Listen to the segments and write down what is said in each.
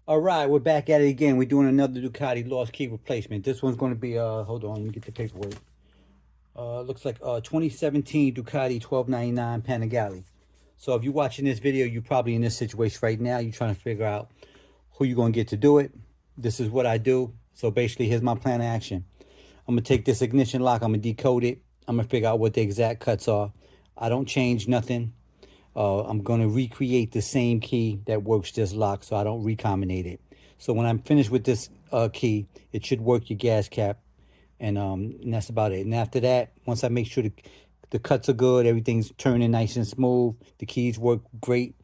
All right, we're back at it again. We're doing another Ducati lost key replacement. This one's going to be, hold on, let me get the paperwork. Looks like 2017 Ducati 1299 Panigale. So if you're watching this video, you're probably in this situation right now. You're trying to figure out who you're going to get to do it. This is what I do. So basically, here's my plan of action. I'm going to take this ignition lock. I'm going to decode it. I'm going to figure out what the exact cuts are. I don't change nothing. I'm going to recreate the same key that works this lock, so I don't recombinate it. So when I'm finished with this key, it should work your gas cap, and that's about it. And after that, once I make sure the cuts are good, everything's turning nice and smooth, the keys work great,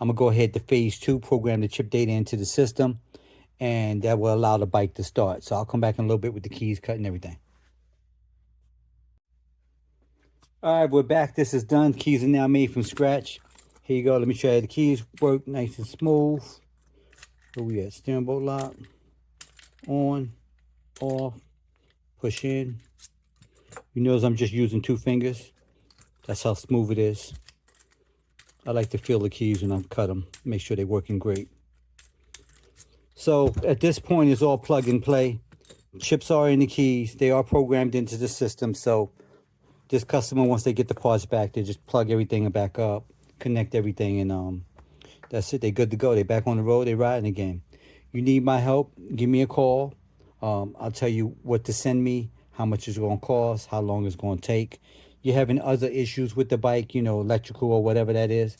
I'm going to go ahead to phase 2, program the chip data into the system, and that will allow the bike to start. So I'll come back in a little bit with the keys cut and everything. All right, we're back. This is done. Keys are now made from scratch. Here you go. Let me show you. The keys work nice and smooth. Where we at? Steering bolt lock. On. Off. Push in. You notice I'm just using 2 fingers. That's how smooth it is. I like to feel the keys when I cut them. Make sure they're working great. So at this point, it's all plug and play. Chips are in the keys. They are programmed into the system. So this customer, once they get the parts back, they just plug everything back up, connect everything, and that's it. They're good to go. They're back on the road. They're riding again. You need my help, give me a call. I'll tell you what to send me, how much it's going to cost, how long it's going to take. You're having other issues with the bike, you know, electrical or whatever that is.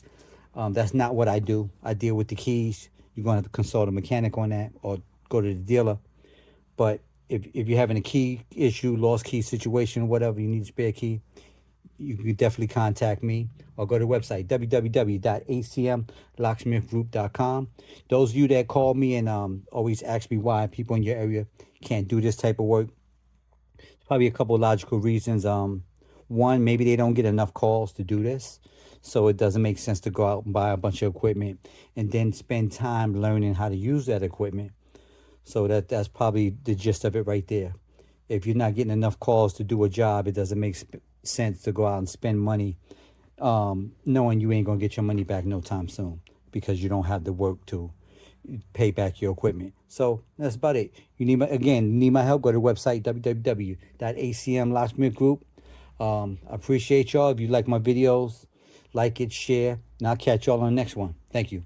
That's not what I do. I deal with the keys. You're going to have to consult a mechanic on that or go to the dealer. But if you're having a key issue, lost key situation, whatever, you need a spare key, you can definitely contact me or go to the website, www.acmlocksmithgroup.com. Those of you that call me and always ask me why people in your area can't do this type of work, there's probably a couple of logical reasons. One, maybe they don't get enough calls to do this, so it doesn't make sense to go out and buy a bunch of equipment and then spend time learning how to use that equipment. So that's probably the gist of it right there. If you're not getting enough calls to do a job, it doesn't make sense to go out and spend money knowing you ain't going to get your money back no time soon because you don't have the work to pay back your equipment. So that's about it. You need my help, go to the website, www.acmlocksmithgroup. I appreciate y'all. If you like my videos, like it, share, and I'll catch y'all on the next one. Thank you.